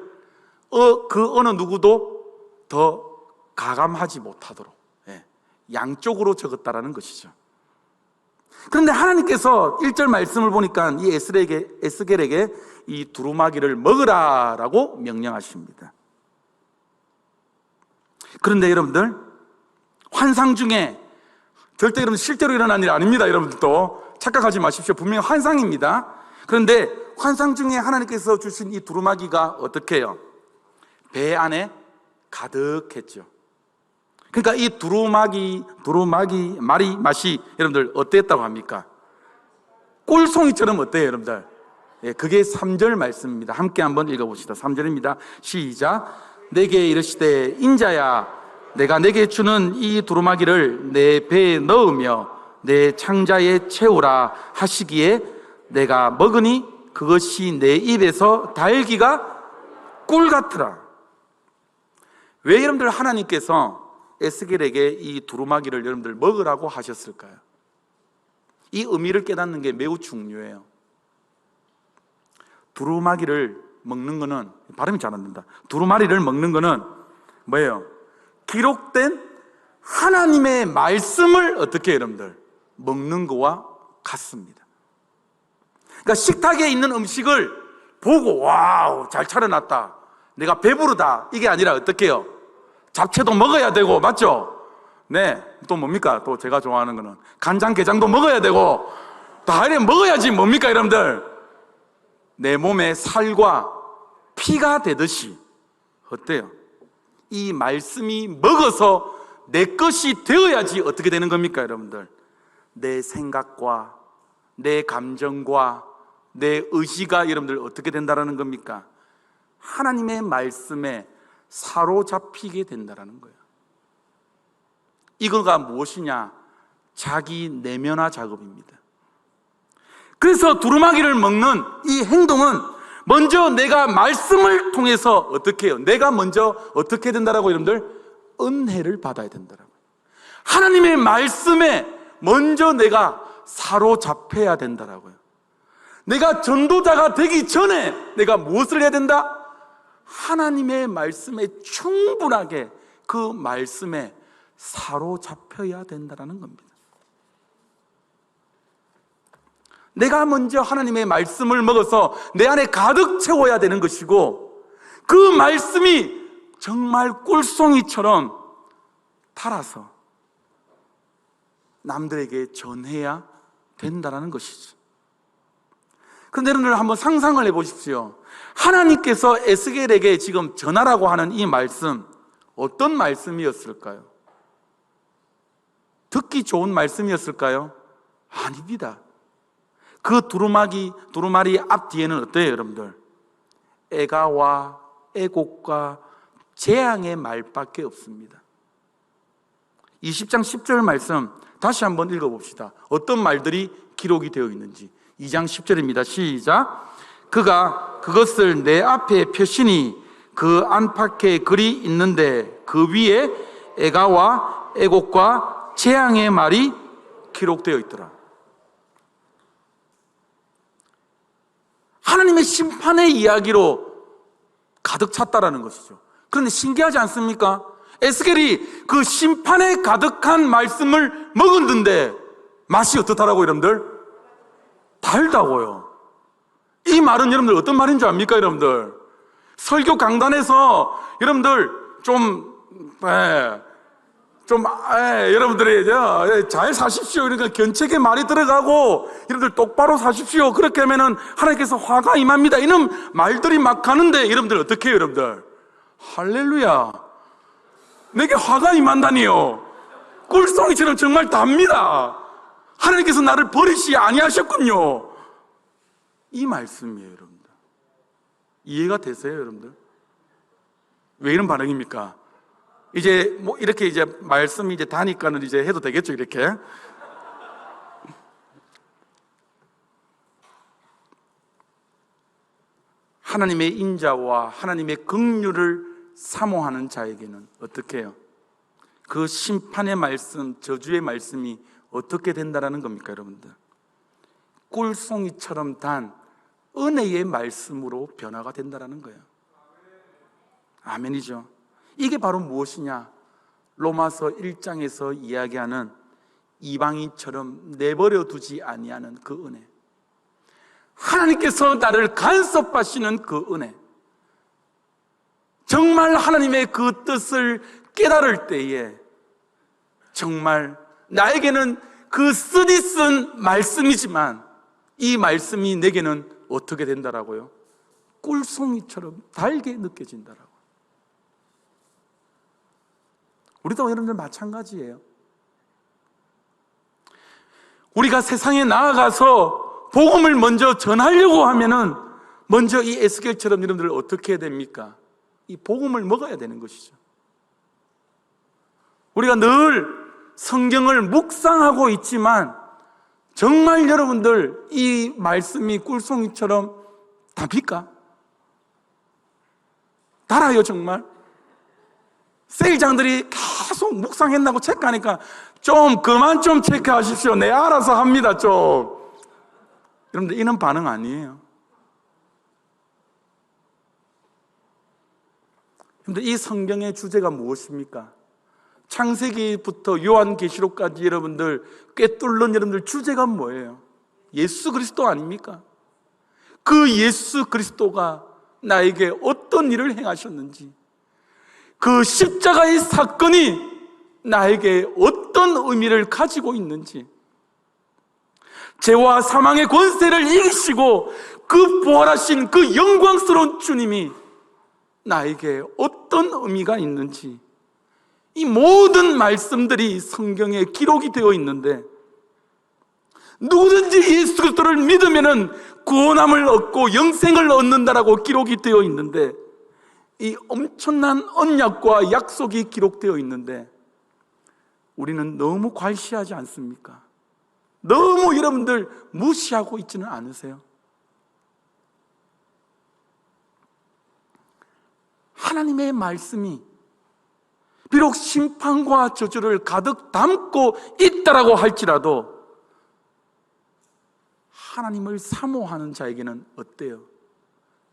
그 어느 누구도 더 가감하지 못하도록, 예. 양쪽으로 적었다라는 것이죠. 그런데 하나님께서 1절 말씀을 보니까 이 에스겔에게 이 두루마기를 먹으라라고 명령하십니다. 그런데 여러분들, 환상 중에 절대 여러분 실제로 일어난 일 아닙니다. 여러분들도 착각하지 마십시오. 분명히 환상입니다. 그런데 환상 중에 하나님께서 주신 이 두루마기가 어떻게 해요? 배 안에 가득했죠. 그러니까 이 두루마기 맛이 여러분들 어땠다고 합니까? 꿀송이처럼 어때요, 여러분들? 예, 그게 3절 말씀입니다. 함께 한번 읽어봅시다. 3절입니다. 시작. 내게 이르시되 인자야, 내가 내게 주는 이 두루마기를 내 배에 넣으며 내 창자에 채우라 하시기에 내가 먹으니 그것이 내 입에서 달기가 꿀 같으라. 왜 여러분들 하나님께서 에스겔에게 이 두루마기를 여러분들 먹으라고 하셨을까요? 이 의미를 깨닫는 게 매우 중요해요. 두루마기를 먹는 거는, 발음이 잘 안 된다. 두루마리를 먹는 거는 뭐예요? 기록된 하나님의 말씀을 어떻게 해요, 여러분들? 먹는 거와 같습니다. 그러니까 식탁에 있는 음식을 보고 와우 잘 차려놨다, 내가 배부르다, 이게 아니라 어떻게 해요? 잡채도 먹어야 되고, 맞죠? 네, 또 뭡니까? 또 제가 좋아하는 거는 간장게장도 먹어야 되고, 다 이래 먹어야지 뭡니까, 여러분들? 내 몸에 살과 피가 되듯이 어때요? 이 말씀이 먹어서 내 것이 되어야지 어떻게 되는 겁니까, 여러분들? 내 생각과 내 감정과 내 의지가 여러분들 어떻게 된다라는 겁니까? 하나님의 말씀에 사로잡히게 된다라는 거예요. 이거가 무엇이냐? 자기 내면화 작업입니다. 그래서 두루마기를 먹는 이 행동은 먼저 내가 말씀을 통해서 어떻게 해요? 내가 먼저 어떻게 된다라고, 여러분들? 은혜를 받아야 된다라고. 하나님의 말씀에 먼저 내가 사로잡혀야 된다라고요. 내가 전도자가 되기 전에 내가 무엇을 해야 된다? 하나님의 말씀에 충분하게 그 말씀에 사로잡혀야 된다라는 겁니다. 내가 먼저 하나님의 말씀을 먹어서 내 안에 가득 채워야 되는 것이고, 그 말씀이 정말 꿀송이처럼 달아서 남들에게 전해야 된다는 것이죠. 그런데 여러분들 한번 상상을 해보십시오. 하나님께서 에스겔에게 지금 전하라고 하는 이 말씀, 어떤 말씀이었을까요? 듣기 좋은 말씀이었을까요? 아닙니다. 그 두루마리 앞뒤에는 어때요, 여러분들? 애가와 애곡과 재앙의 말밖에 없습니다. 20장 10절 말씀 다시 한번 읽어봅시다. 어떤 말들이 기록이 되어 있는지. 2장 10절입니다. 시작. 그가 그것을 내 앞에 펴시니 그 안팎에 글이 있는데 그 위에 애가와 애곡과 재앙의 말이 기록되어 있더라. 하나님의 심판의 이야기로 가득 찼다라는 것이죠. 그런데 신기하지 않습니까? 에스겔이 그 심판에 가득한 말씀을 먹었는데 맛이 어떻다라고 여러분들? 달다고요. 이 말은 여러분들 어떤 말인 줄 압니까, 여러분들? 설교 강단에서 여러분들 여러분들이 잘 사십시오. 그러니까 견책의 말이 들어가고 여러분들 똑바로 사십시오. 그렇게 하면은 하나님께서 화가 임합니다. 이런 말들이 막 가는데 여러분들 어떻게 해요, 여러분들? 할렐루야. 내게 화가 임한다니요. 꿀송이처럼 정말 답니다. 하나님께서 나를 버리시 아니하셨군요. 이 말씀이에요, 여러분들. 이해가 되세요, 여러분들? 왜 이런 반응입니까? 이제 뭐 이렇게 이제 말씀이 이제 다니까는 이제 해도 되겠죠, 이렇게. 하나님의 인자와 하나님의 긍휼을 사모하는 자에게는 어떻게 해요? 그 심판의 말씀, 저주의 말씀이 어떻게 된다라는 겁니까, 여러분들? 꿀송이처럼 단 은혜의 말씀으로 변화가 된다라는 거예요. 아멘이죠. 이게 바로 무엇이냐? 로마서 1장에서 이야기하는 이방인처럼 내버려 두지 아니하는 그 은혜, 하나님께서 나를 간섭하시는 그 은혜, 정말 하나님의 그 뜻을 깨달을 때에 정말 나에게는 그 쓰디쓴 말씀이지만 이 말씀이 내게는 어떻게 된다라고요? 꿀송이처럼 달게 느껴진다라고. 우리도 여러분들 마찬가지예요. 우리가 세상에 나아가서 복음을 먼저 전하려고 하면은 먼저 이 에스겔처럼 여러분들 어떻게 해야 됩니까? 이 복음을 먹어야 되는 것이죠. 우리가 늘 성경을 묵상하고 있지만 정말 여러분들 이 말씀이 꿀송이처럼 답니까? 달아요, 정말? 세일장들이 계속 묵상했나고 체크하니까 좀 그만 좀 체크하십시오. 내 알아서 합니다, 좀. 여러분들 이런 반응 아니에요. 여러분들 이 성경의 주제가 무엇입니까? 창세기부터 요한계시록까지 여러분들 꿰뚫는 여러분들 주제가 뭐예요? 예수 그리스도 아닙니까? 그 예수 그리스도가 나에게 어떤 일을 행하셨는지, 그 십자가의 사건이 나에게 어떤 의미를 가지고 있는지, 죄와 사망의 권세를 이기시고 그 부활하신 그 영광스러운 주님이 나에게 어떤 의미가 있는지, 이 모든 말씀들이 성경에 기록이 되어 있는데, 누구든지 예수 그리스도를 믿으면은 구원함을 얻고 영생을 얻는다라고 기록이 되어 있는데, 이 엄청난 언약과 약속이 기록되어 있는데 우리는 너무 괄시하지 않습니까? 너무 여러분들 무시하고 있지는 않으세요? 하나님의 말씀이 비록 심판과 저주를 가득 담고 있다라고 할지라도 하나님을 사모하는 자에게는 어때요?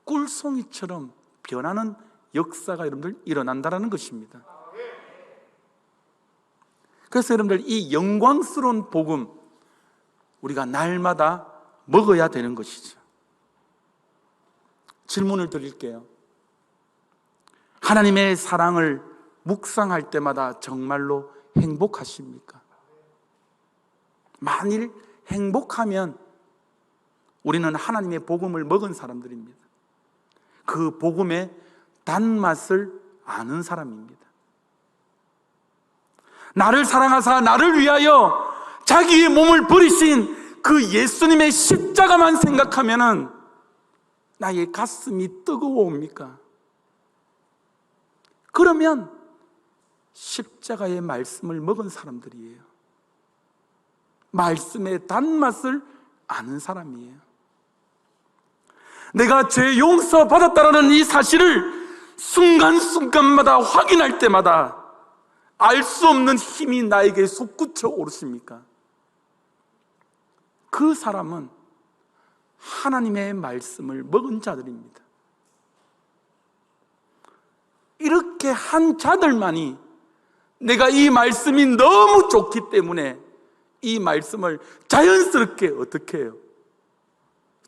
꿀송이처럼 변하는 역사가 여러분들 일어난다는 것입니다. 그래서 여러분들 이 영광스러운 복음 우리가 날마다 먹어야 되는 것이죠. 질문을 드릴게요. 하나님의 사랑을 묵상할 때마다 정말로 행복하십니까? 만일 행복하면 우리는 하나님의 복음을 먹은 사람들입니다. 그 복음의 단맛을 아는 사람입니다. 나를 사랑하사 나를 위하여 자기의 몸을 버리신 그 예수님의 십자가만 생각하면은 나의 가슴이 뜨거워옵니까? 그러면 십자가의 말씀을 먹은 사람들이에요. 말씀의 단맛을 아는 사람이에요. 내가 죄 용서 받았다라는 이 사실을 순간순간마다 확인할 때마다 알 수 없는 힘이 나에게 솟구쳐 오르십니까? 그 사람은 하나님의 말씀을 먹은 자들입니다. 이렇게 한 자들만이 내가 이 말씀이 너무 좋기 때문에 이 말씀을 자연스럽게 어떻게 해요?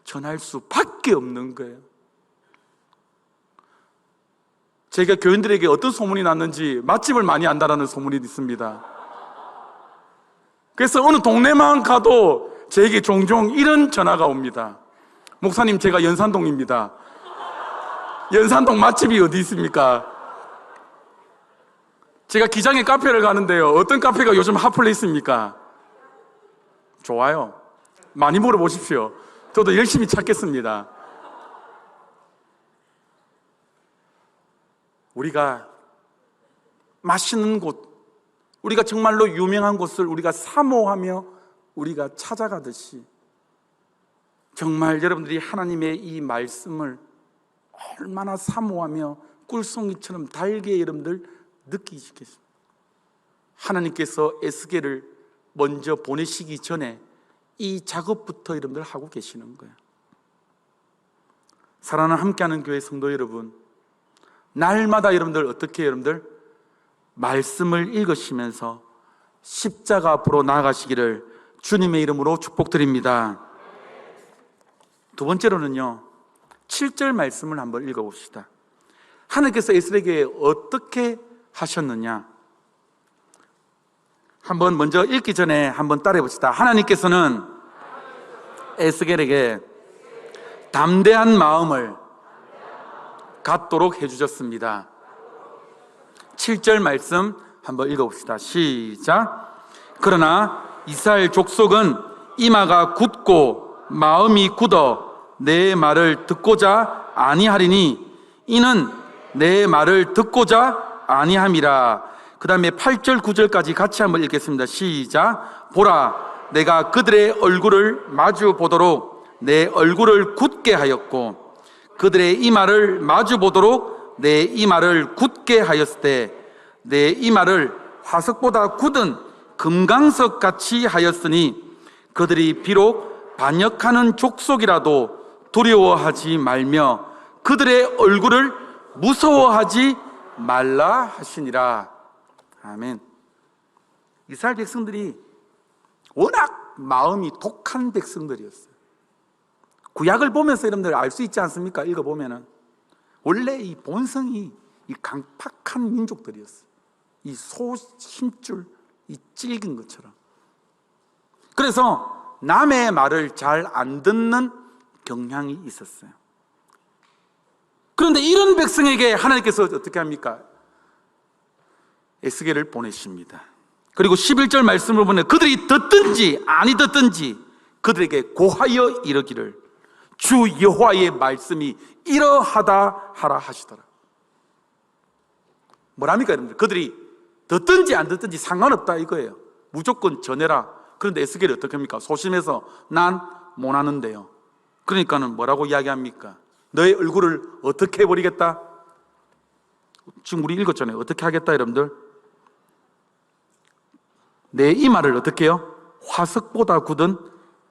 전할 수밖에 없는 거예요. 제가 교인들에게 어떤 소문이 났는지 맛집을 많이 안다라는 소문이 있습니다. 그래서 어느 동네만 가도 제게 종종 이런 전화가 옵니다. 목사님, 제가 연산동입니다. 연산동 맛집이 어디 있습니까? 제가 기장에 카페를 가는데요, 어떤 카페가 요즘 핫플레 있습니까? 좋아요. 많이 물어보십시오. 저도 열심히 찾겠습니다. 우리가 맛있는 곳, 우리가 정말로 유명한 곳을 우리가 사모하며 우리가 찾아가듯이 정말 여러분들이 하나님의 이 말씀을 얼마나 사모하며 꿀송이처럼 달게 여러분들 느끼시겠습니까? 하나님께서 에스겔을 먼저 보내시기 전에 이 작업부터 여러분들 하고 계시는 거예요. 사랑하는 함께하는 교회 성도 여러분, 날마다 여러분들 어떻게 여러분들 말씀을 읽으시면서 십자가 앞으로 나아가시기를 주님의 이름으로 축복드립니다. 두 번째로는요, 7절 말씀을 한번 읽어봅시다. 하나님께서 에스겔에게 어떻게 하셨느냐, 한번 먼저 읽기 전에 한번 따라해 봅시다. 하나님께서는 에스겔에게 담대한 마음을 갖도록 해주셨습니다. 7절 말씀 한번 읽어봅시다. 시작. 그러나 이스라엘 족속은 이마가 굳고 마음이 굳어 내 말을 듣고자 아니하리니 이는 내 말을 듣고자 아니함이라. 그 다음에 8절 9절까지 같이 한번 읽겠습니다. 시작. 보라, 내가 그들의 얼굴을 마주 보도록 내 얼굴을 굳게 하였고 그들의 이마를 마주 보도록 내 이마를 굳게 하였을 때 내 이마를 화석보다 굳은 금강석 같이 하였으니 그들이 비록 반역하는 족속이라도 두려워하지 말며 그들의 얼굴을 무서워하지 말라 하시니라. 아멘. 이스라엘 백성들이 워낙 마음이 독한 백성들이었어요. 구약을 보면서 여러분들 알 수 있지 않습니까? 읽어보면은 원래 이 본성이 이 강팍한 민족들이었어요. 이 소 힘줄, 이 찔긴 것처럼. 그래서 남의 말을 잘 안 듣는 경향이 있었어요. 그런데 이런 백성에게 하나님께서 어떻게 합니까? 에스겔을 보내십니다. 그리고 11절 말씀을 보면 그들이 듣든지 아니 듣든지 그들에게 고하여 이르기를 주 여호와의 말씀이 이러하다 하라 하시더라. 뭐랍니까 여러분들? 그들이 듣든지 안 듣든지 상관없다 이거예요. 무조건 전해라. 그런데 에스겔이 어떻게 합니까? 소심해서 난 못하는데요. 그러니까는 뭐라고 이야기합니까? 너의 얼굴을 어떻게 해버리겠다? 지금 우리 읽었잖아요. 어떻게 하겠다 여러분들? 내 이마를 어떻게 해요? 화석보다 굳은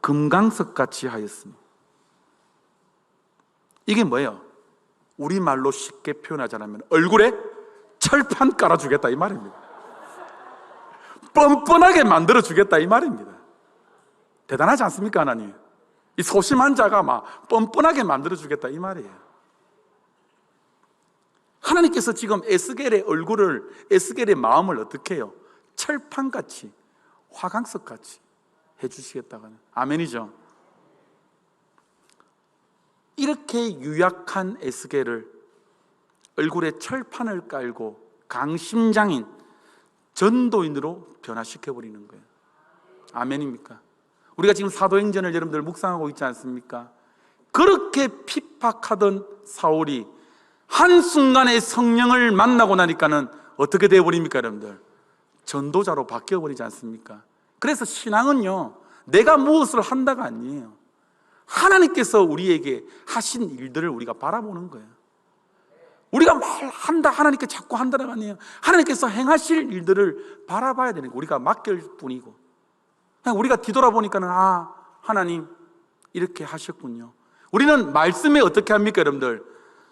금강석같이 하였습니다. 이게 뭐예요? 우리말로 쉽게 표현하자면 얼굴에 철판 깔아주겠다 이 말입니다. 뻔뻔하게 만들어주겠다 이 말입니다. 대단하지 않습니까 하나님? 이 소심한 자가 막 뻔뻔하게 만들어주겠다 이 말이에요. 하나님께서 지금 에스겔의 얼굴을, 에스겔의 마음을 어떻게 해요? 철판같이, 화강석같이 해주시겠다고는. 아멘이죠. 이렇게 유약한 에스겔을 얼굴에 철판을 깔고 강심장인 전도인으로 변화시켜버리는 거예요. 아멘입니까? 우리가 지금 사도행전을 여러분들 묵상하고 있지 않습니까? 그렇게 핍박하던 사울이 한순간에 성령을 만나고 나니까는 어떻게 되어버립니까 여러분들? 전도자로 바뀌어버리지 않습니까? 그래서 신앙은요, 내가 무엇을 한다가 아니에요. 하나님께서 우리에게 하신 일들을 우리가 바라보는 거예요. 우리가 말한다, 하나님께 자꾸 한다가 아니에요. 하나님께서 행하실 일들을 바라봐야 되는 거예요. 우리가 맡길 뿐이고. 그냥 우리가 뒤돌아보니까는, 아, 하나님, 이렇게 하셨군요. 우리는 말씀에 어떻게 합니까, 여러분들?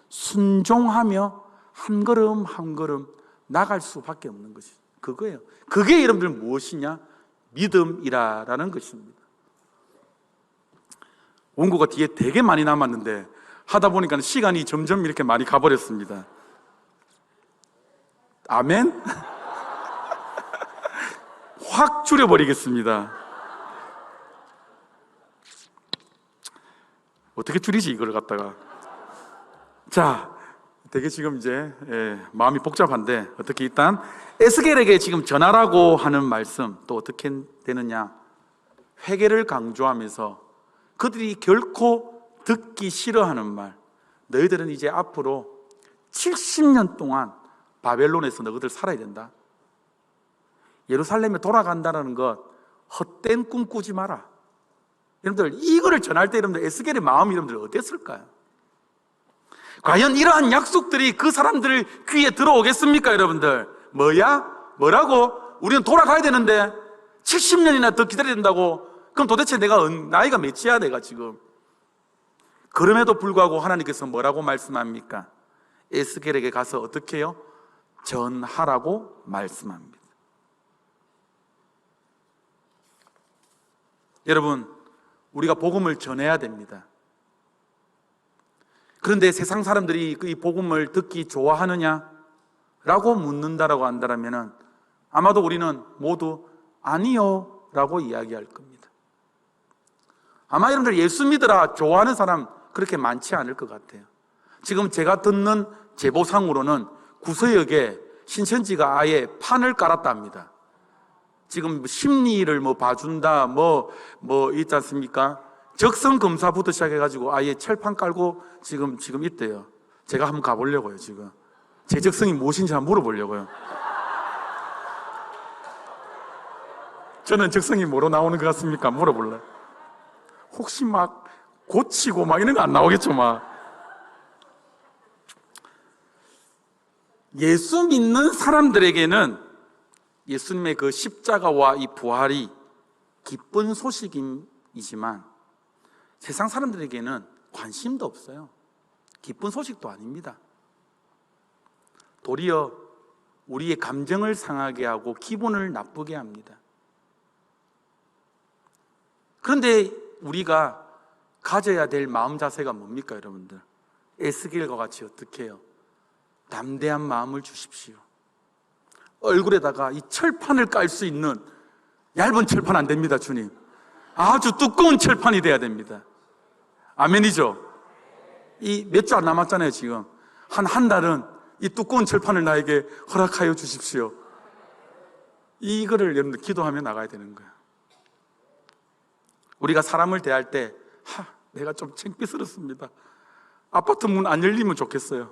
순종하며 한 걸음 한 걸음 나갈 수밖에 없는 것이 그거예요. 그게 여러분들 무엇이냐? 믿음이라는 것입니다. 원고가 뒤에 되게 많이 남았는데 하다 보니까 시간이 점점 이렇게 많이 가버렸습니다. 아멘? 확 줄여버리겠습니다. 어떻게 줄이지 이걸 갖다가. 자, 되게 지금 이제 마음이 복잡한데 어떻게 일단 에스겔에게 지금 전하라고 하는 말씀 또 어떻게 되느냐? 회개를 강조하면서 그들이 결코 듣기 싫어하는 말, 너희들은 이제 앞으로 70년 동안 바벨론에서 너희들 살아야 된다. 예루살렘에 돌아간다는 것 헛된 꿈 꾸지 마라. 여러분들 이거를 전할 때 여러분들 에스겔의 마음이 여러분들 어땠을까요? 과연 이러한 약속들이 그 사람들 귀에 들어오겠습니까, 여러분들? 뭐라고? 우리는 돌아가야 되는데 70년이나 더 기다려야 된다고? 그럼 도대체 내가 나이가 몇이야, 내가 지금? 그럼에도 불구하고 하나님께서 뭐라고 말씀합니까? 에스겔에게 가서 어떻게 해요? 전하라고 말씀합니다. 여러분, 우리가 복음을 전해야 됩니다. 그런데 세상 사람들이 이 복음을 듣기 좋아하느냐? 라고 묻는다라고 한다면 아마도 우리는 모두 아니요 라고 이야기할 겁니다. 아마 여러분들 예수 믿으라 좋아하는 사람 그렇게 많지 않을 것 같아요. 지금 제가 듣는 제보상으로는 구서역에 신천지가 아예 판을 깔았다 합니다. 지금 심리를 봐준다, 있지 않습니까? 적성 검사부터 시작해가지고 아예 철판 깔고 지금 있대요. 제가 한번 가보려고요, 지금. 제 적성이 무엇인지 한번 물어보려고요. 저는 적성이 뭐로 나오는 것 같습니까? 물어볼래요. 혹시 막 고치고 막 이런 거 안 나오겠죠, 막. 예수 믿는 사람들에게는 예수님의 그 십자가와 이 부활이 기쁜 소식이지만 세상 사람들에게는 관심도 없어요. 기쁜 소식도 아닙니다. 도리어 우리의 감정을 상하게 하고 기분을 나쁘게 합니다. 그런데 우리가 가져야 될 마음 자세가 뭡니까, 여러분들? 에스겔과 같이 어떻게 해요? 담대한 마음을 주십시오. 얼굴에다가 이 철판을 깔 수 있는 얇은 철판 안 됩니다, 주님. 아주 두꺼운 철판이 돼야 됩니다. 아멘이죠? 이 몇 주 안 남았잖아요, 지금. 한 달은 이 두꺼운 철판을 나에게 허락하여 주십시오. 이거를 여러분들 기도하며 나가야 되는 거예요. 우리가 사람을 대할 때, 내가 좀 창피스럽습니다. 아파트 문 안 열리면 좋겠어요.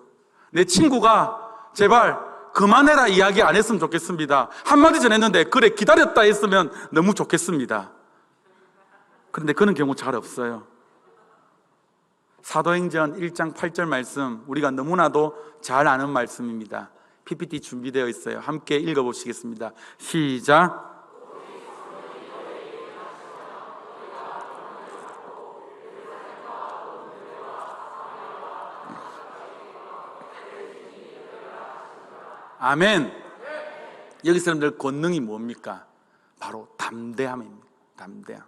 내 친구가 제발 그만해라 이야기 안 했으면 좋겠습니다. 한마디 전했는데 그래 기다렸다 했으면 너무 좋겠습니다. 그런데 그런 경우 잘 없어요. 사도행전 1장 8절 말씀 우리가 너무나도 잘 아는 말씀입니다. PPT 준비되어 있어요. 함께 읽어보시겠습니다. 시작. 아멘. 여기 사람들 권능이 뭡니까? 바로 담대함입니다. 담대함.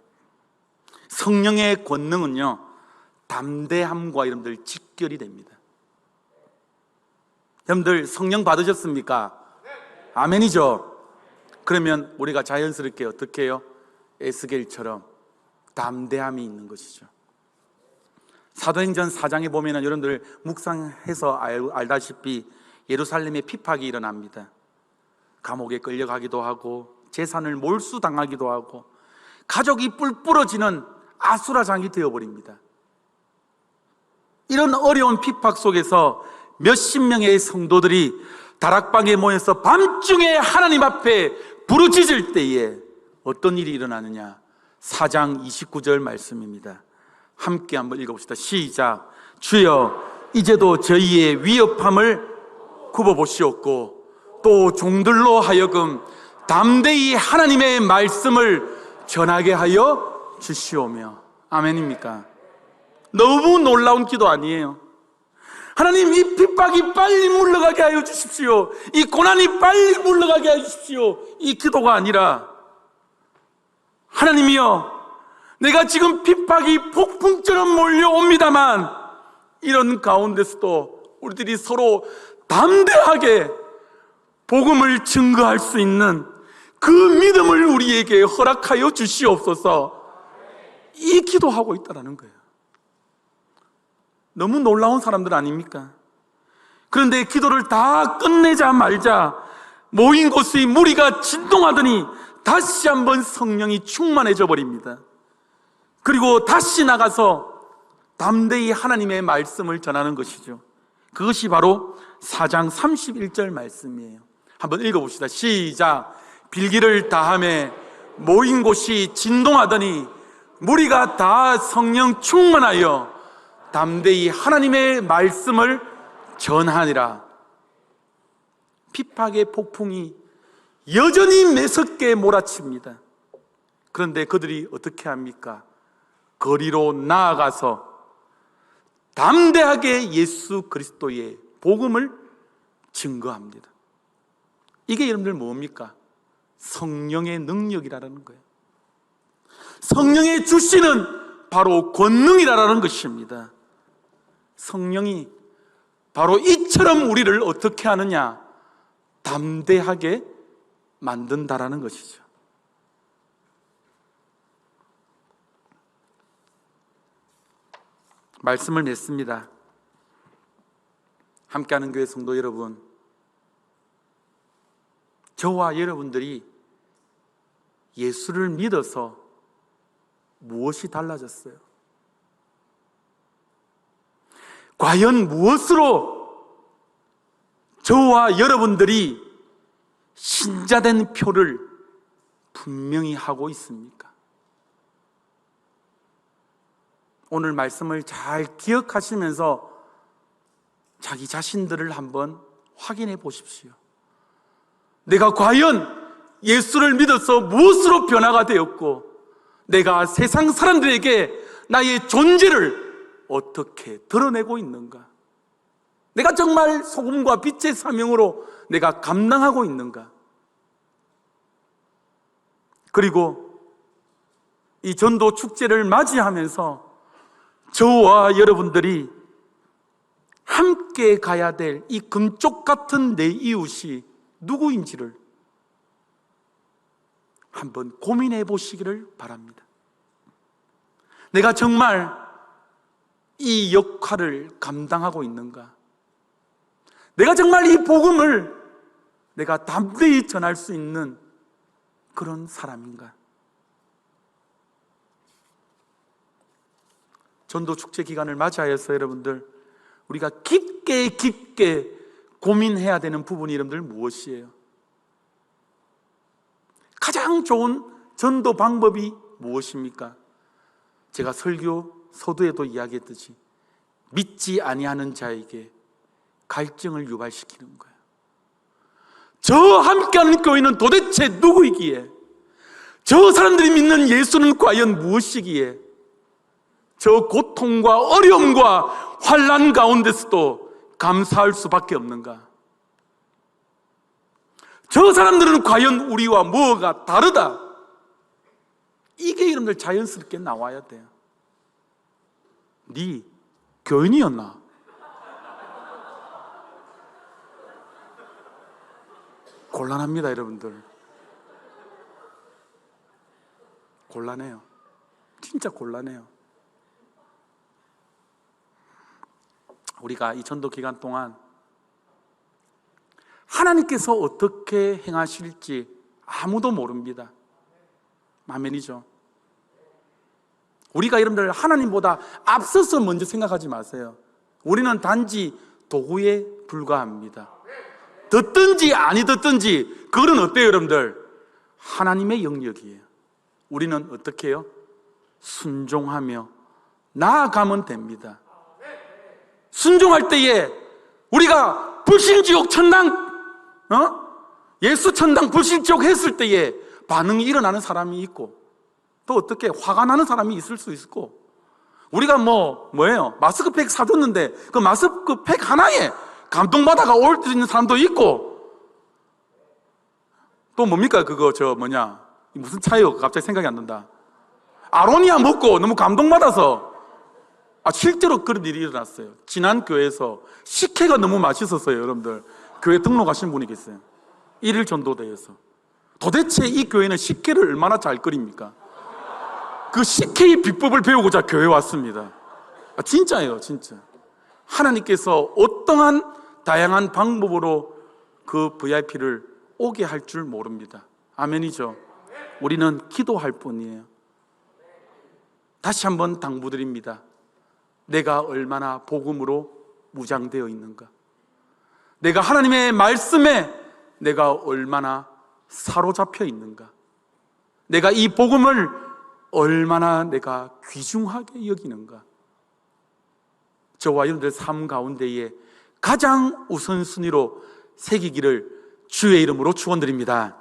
성령의 권능은요, 담대함과 여러분들 직결이 됩니다. 여러분들 성령 받으셨습니까? 아멘이죠? 그러면 우리가 자연스럽게 어떻게 해요? 에스겔처럼 담대함이 있는 것이죠. 사도행전 4장에 보면은 여러분들 묵상해서 알다시피 예루살렘에 핍박이 일어납니다. 감옥에 끌려가기도 하고 재산을 몰수당하기도 하고 가족이 뿔 부러지는 아수라장이 되어버립니다. 이런 어려운 핍박 속에서 몇십 명의 성도들이 다락방에 모여서 밤중에 하나님 앞에 부르짖을 때에 어떤 일이 일어나느냐? 4장 29절 말씀입니다. 함께 한번 읽어봅시다. 시작. 주여 이제도 저희의 위협함을 굽어보시옵고 또 종들로 하여금 담대히 하나님의 말씀을 전하게 하여 주시오며. 아멘입니까? 너무 놀라운 기도 아니에요? 하나님, 이 핍박이 빨리 물러가게 하여 주십시오. 이 고난이 빨리 물러가게 하여 주십시오. 이 기도가 아니라, 하나님이여, 내가 지금 핍박이 폭풍처럼 몰려옵니다만 이런 가운데서도 우리들이 서로 담대하게 복음을 증거할 수 있는 그 믿음을 우리에게 허락하여 주시옵소서. 이 기도하고 있다는 거예요. 너무 놀라운 사람들 아닙니까? 그런데 기도를 다 끝내자 말자 모인 곳의 무리가 진동하더니 다시 한번 성령이 충만해져 버립니다. 그리고 다시 나가서 담대히 하나님의 말씀을 전하는 것이죠. 그것이 바로 4장 31절 말씀이에요. 한번 읽어봅시다. 시작. 빌기를 다하매 모인 곳이 진동하더니 무리가 다 성령 충만하여 담대히 하나님의 말씀을 전하니라. 핍박의 폭풍이 여전히 매섭게 몰아칩니다. 그런데 그들이 어떻게 합니까? 거리로 나아가서 담대하게 예수 그리스도의 복음을 증거합니다. 이게 여러분들 뭡니까? 성령의 능력이라는 거예요. 성령의 주시는 바로 권능이라는 것입니다. 성령이 바로 이처럼 우리를 어떻게 하느냐? 담대하게 만든다라는 것이죠. 말씀을 맺습니다. 함께하는 교회 성도 여러분, 저와 여러분들이 예수를 믿어서 무엇이 달라졌어요? 과연 무엇으로 저와 여러분들이 신자된 표를 분명히 하고 있습니까? 오늘 말씀을 잘 기억하시면서 자기 자신들을 한번 확인해 보십시오. 내가 과연 예수를 믿어서 무엇으로 변화가 되었고, 내가 세상 사람들에게 나의 존재를 어떻게 드러내고 있는가? 내가 정말 소금과 빛의 사명으로 내가 감당하고 있는가? 그리고 이 전도 축제를 맞이하면서 저와 여러분들이 함께 가야 될 이 금쪽 같은 내 이웃이 누구인지를 한번 고민해 보시기를 바랍니다. 내가 정말 이 역할을 감당하고 있는가? 내가 정말 이 복음을 내가 담대히 전할 수 있는 그런 사람인가? 전도 축제 기간을 맞이하여서 여러분들, 우리가 깊게 고민해야 되는 부분이 여러분들 무엇이에요? 가장 좋은 전도 방법이 무엇입니까? 제가 설교 서두에도 이야기했듯이 믿지 아니하는 자에게 갈증을 유발시키는 거예요. 저 함께하는 교회는 도대체 누구이기에? 저 사람들이 믿는 예수는 과연 무엇이기에? 저 고통과 어려움과 환난 가운데서도 감사할 수밖에 없는가? 저 사람들은 과연 우리와 뭐가 다르다? 이게 여러분들 자연스럽게 나와야 돼요. 네 교인이었나? 곤란합니다, 여러분들. 곤란해요. 진짜 곤란해요. 우리가 이 전도 기간 동안 하나님께서 어떻게 행하실지 아무도 모릅니다. 아멘이죠. 우리가 여러분들 하나님보다 앞서서 먼저 생각하지 마세요. 우리는 단지 도구에 불과합니다. 듣든지 아니 듣든지 그거는 어때요, 여러분들? 하나님의 영역이에요. 우리는 어떻게 해요? 순종하며 나아가면 됩니다. 순종할 때에 우리가 불신지옥 천당, 예수 천당 불신지옥 했을 때에 반응이 일어나는 사람이 있고, 또 어떻게 화가 나는 사람이 있을 수 있고, 우리가 뭐예요? 마스크팩 사줬는데 그 마스크팩 하나에 감동받아가 올 수 있는 사람도 있고, 또 뭡니까? 그거 무슨 차예요? 갑자기 생각이 안 난다. 아로니아 먹고 너무 감동받아서, 실제로 그런 일이 일어났어요. 지난 교회에서 식혜가 너무 맛있었어요. 여러분들 교회 등록하신 분이 계세요. 1일 전도대에서. 도대체 이 교회는 식혜를 얼마나 잘 끓입니까? 그 식혜의 비법을 배우고자 교회에 왔습니다. 진짜예요, 진짜. 하나님께서 어떠한 다양한 방법으로 그 VIP를 오게 할 줄 모릅니다. 아멘이죠. 우리는 기도할 뿐이에요. 다시 한번 당부드립니다. 내가 얼마나 복음으로 무장되어 있는가, 내가 하나님의 말씀에 내가 얼마나 사로잡혀 있는가, 내가 이 복음을 얼마나 내가 귀중하게 여기는가. 저와 여러분들 삶 가운데에 가장 우선순위로 새기기를 주의 이름으로 축원드립니다.